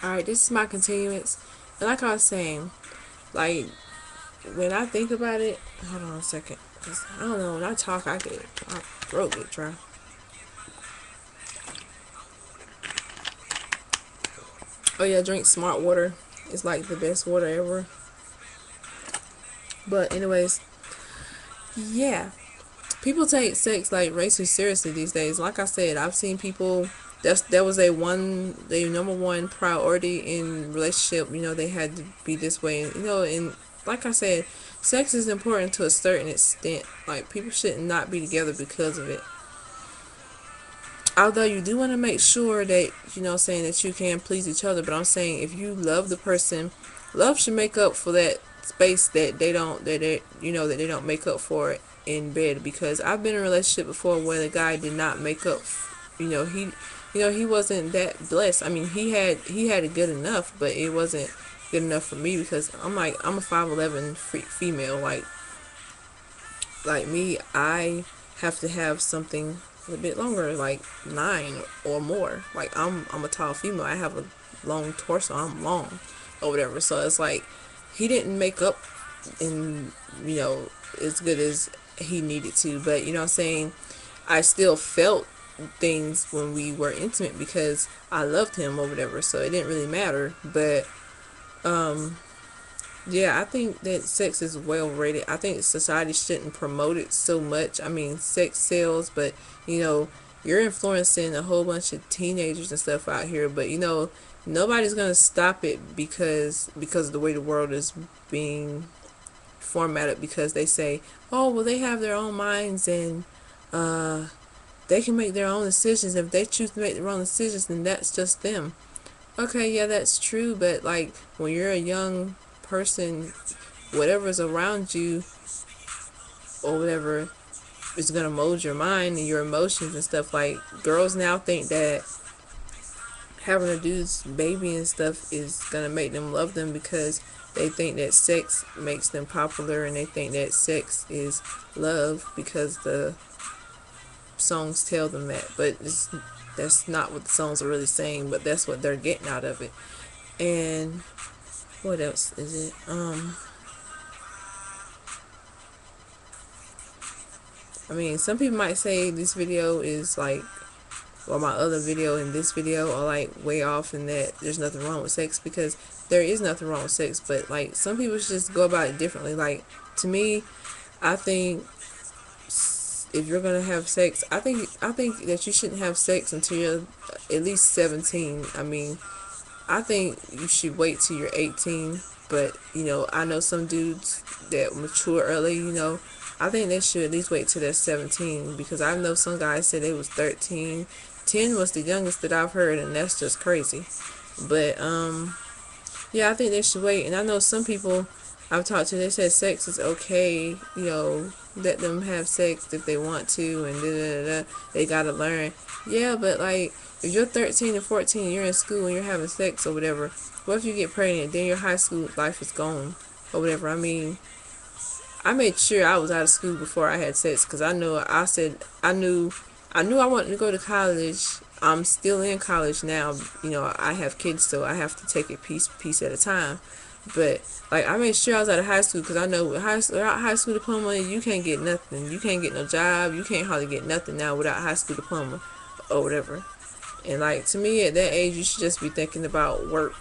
Alright, this is my continuance. And like I was saying, like, when I think about it, hold on a second. 'Cause I don't know, when I talk, my throat get dry. Oh yeah, drink smart water. It's like the best water ever. But anyways, yeah. People take sex like way too seriously these days. Like I said, I've seen people that was their number one priority in relationship. They had to be this way. And like I said, sex is important to a certain extent. Like people should not be together because of it. Although you do want to make sure that saying that you can please each other, but I'm saying if you love the person, love should make up for that space that they don't make up for in bed. Because I've been in a relationship before where the guy did not make up. He wasn't that blessed. I mean, he had it good enough, but it wasn't good enough for me because I'm a 5'11" female. Like me, I have to have something a bit longer, like 9 or more. Like I'm a tall female. I have a long torso. I'm long, or whatever. So it's like he didn't make up in as good as he needed to. But what I'm saying, I still felt things when we were intimate because I loved him or whatever. So it didn't really matter. But yeah, I think that sex is well rated. I think society shouldn't promote it so much. I mean, sex sells, but you're influencing a whole bunch of teenagers and stuff out here. But nobody's gonna stop it because of the way the world is being formatted. Because they say, oh well, they have their own minds and they can make their own decisions. If they choose to make their own decisions, then that's just them. Okay, yeah, that's true. But like when you're a young person, whatever's around you or whatever is gonna mold your mind and your emotions and stuff. Like girls now think that having a dude's baby and stuff is gonna make them love them because they think that sex makes them popular and they think that sex is love because the songs tell them that. But that's not what the songs are really saying, but that's what they're getting out of it. And what else is it? I mean, some people might say this video is like, or my other video and this video are like way off, and that there's nothing wrong with sex, because there is nothing wrong with sex. But like some people should just go about it differently. Like to me, I think if you're gonna have sex, I think that you shouldn't have sex until you're at least 17. I mean, I think you should wait till you're 18. But I know some dudes that mature early. I think they should at least wait till they're 17, because I know some guys said they was 13. 10 was the youngest that I've heard, and that's just crazy. But yeah, I think they should wait. And I know some people I've talked to, they said sex is okay. Let them have sex if they want to, and they gotta learn. Yeah, but like if you're 13 and 14, you're in school and you're having sex or whatever. What if you get pregnant? Then your high school life is gone or whatever. I mean, I made sure I was out of school before I had sex, because I knew I wanted to go to college. I'm still in college now. I have kids, so I have to take it piece at a time. But like I made sure I was out of high school, because I know without high school diploma you can't get nothing. You can't get no job. You can't hardly get nothing now without high school diploma or whatever. And like to me at that age, you should just be thinking about work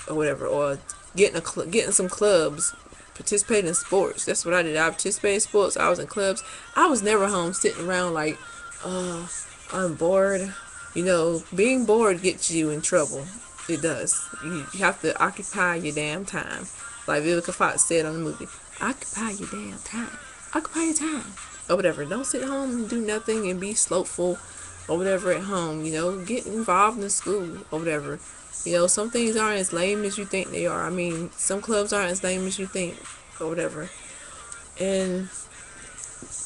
or whatever, or getting some clubs, participating in sports. That's what I did. I participated in sports. I was in clubs. I was never home sitting around like, I'm bored. Being bored gets you in trouble. It does. You have to occupy your damn time. Like Vivica Fox said on the movie, occupy your damn time. Occupy your time. Or whatever. Don't sit home and do nothing and be slowful or whatever at home. Get involved in school or whatever. Some things aren't as lame as you think they are. I mean, some clubs aren't as lame as you think or whatever. And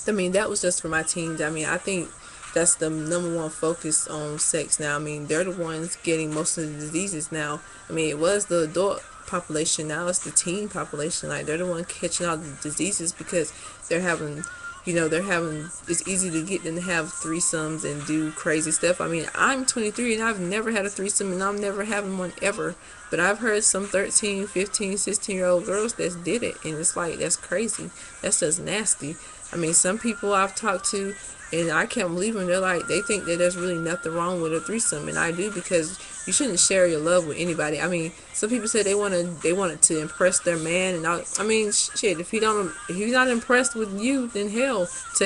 I mean, that was just for my teens. I mean, I think that's the number one focus on sex now. I mean, they're the ones getting most of the diseases now. I mean, it was the adult population. Now it's the teen population. Like, they're the one catching all the diseases because they're having, they're having, it's easy to get them to have threesomes and do crazy stuff. I mean, I'm 23 and I've never had a threesome, and I'm never having one ever. But I've heard some 13, 15, 16-year-old girls that did it, and it's like, that's crazy. That's just nasty. I mean, some people I've talked to, and I can't believe them. They're like, they think that there's really nothing wrong with a threesome, and I do, because you shouldn't share your love with anybody. I mean, some people say they wanted to impress their man, and I mean, shit. If he's not impressed with you, then to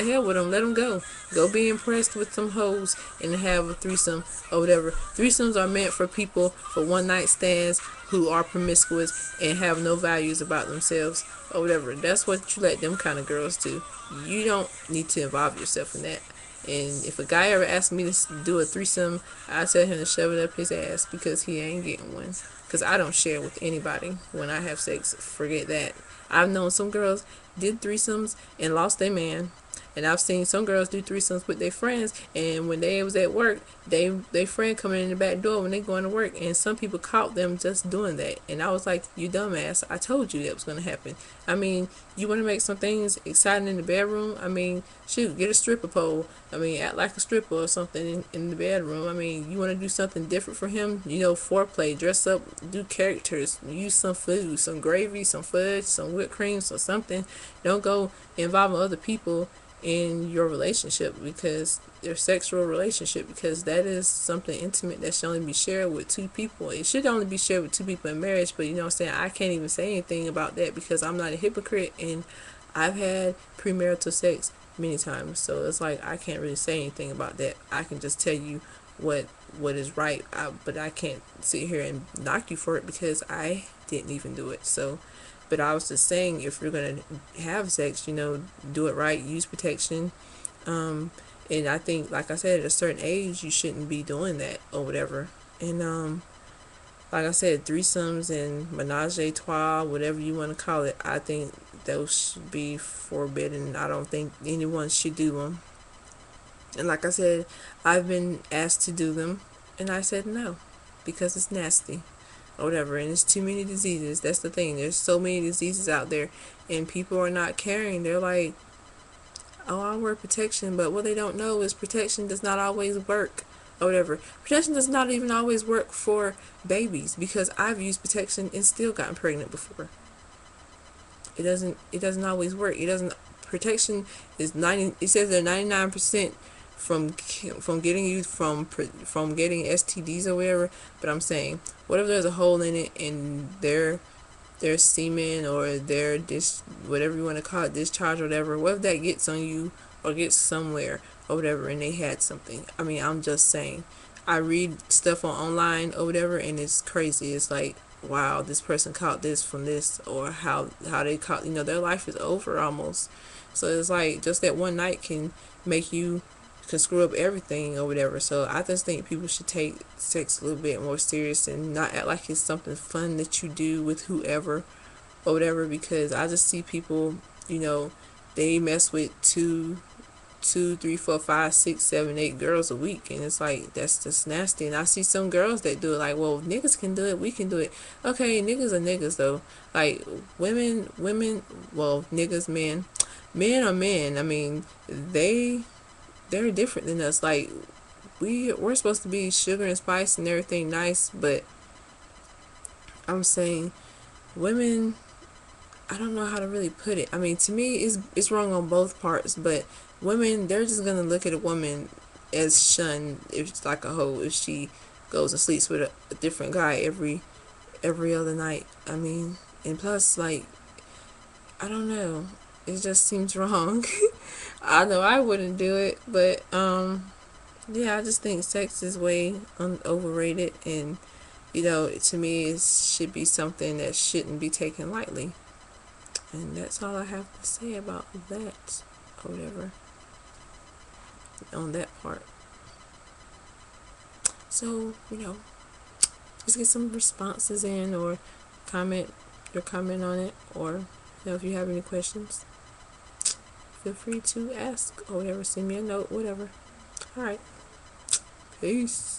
hell with him. Let him go. Go be impressed with some hoes and have a threesome or whatever. Threesomes are meant for people for one night stands who are promiscuous and have no values about themselves or whatever. That's what you let them kind of girls do. You don't need to involve yourself in that. And if a guy ever asked me to do a threesome, I tell him to shove it up his ass, because he ain't getting one. Because I don't share with anybody when I have sex. Forget that. I've known some girls did threesomes and lost their man. And I've seen some girls do threesomes with their friends, and when they was at work, they friend coming in the back door when they going to work, and some people caught them just doing that. And I was like, you dumbass, I told you that was going to happen. I mean, you want to make some things exciting in the bedroom? I mean, shoot, get a stripper pole. I mean, act like a stripper or something in the bedroom. I mean, you want to do something different for him? Foreplay, dress up, do characters, use some food, some gravy, some fudge, some whipped cream, or something. Don't go involving other people in your relationship, because your sexual relationship, because that is something intimate that should only be shared with two people. It should only be shared with two people in marriage, but I can't even say anything about that, because I'm not a hypocrite, and I've had premarital sex many times, so it's like I can't really say anything about that. I can just tell you what is right, but I can't sit here and knock you for it, because I didn't even do it. So but I was just saying, if you're going to have sex, do it right, use protection. And I think, like I said, at a certain age, you shouldn't be doing that or whatever. And like I said, threesomes and menage a trois, whatever you want to call it, I think those should be forbidden. I don't think anyone should do them. And like I said, I've been asked to do them, and I said no, because it's nasty or whatever, and it's too many diseases. That's the thing. There's so many diseases out there, and people are not caring. They're like, oh, I wear protection, but what they don't know is protection does not always work or whatever. Protection does not even always work for babies, because I've used protection and still gotten pregnant before. It doesn't always work. Protection is 90, it says they're 99% from getting you from getting STDs or whatever. But I'm saying, what if there's a hole in it, and their semen or their whatever you want to call it, discharge or whatever, what if that gets on you or gets somewhere or whatever, and they had something? I mean, I'm just saying, I read stuff online or whatever, and it's crazy. It's like, wow, this person caught this from this, or how they caught, their life is over almost. So it's like, just that one night can screw up everything or whatever. So I just think people should take sex a little bit more serious, and not act like it's something fun that you do with whoever or whatever, because I just see people, they mess with two, 3, 4, 5, 6, 7, 8 girls a week, and it's like, that's just nasty. And I see some girls that do it like, well, niggas can do it, we can do it. Okay, niggas are niggas though. Like, women, well, niggas, men are men. I mean, they're different than us. Like, we're supposed to be sugar and spice and everything nice, but I'm saying, women, I don't know how to really put it. I mean, to me, it's wrong on both parts, but women, they're just gonna look at a woman as shunned if it's like a hoe, if she goes and sleeps with a different guy every other night. I mean, and plus, like, I don't know, it just seems wrong. I know I wouldn't do it, but yeah, I just think sex is way overrated, and to me, it should be something that shouldn't be taken lightly. And that's all I have to say about that, or whatever, on that part. So, just get some responses in, or your comment on it, or if you have any questions, feel free to ask or whatever. Send me a note, whatever. All right, peace.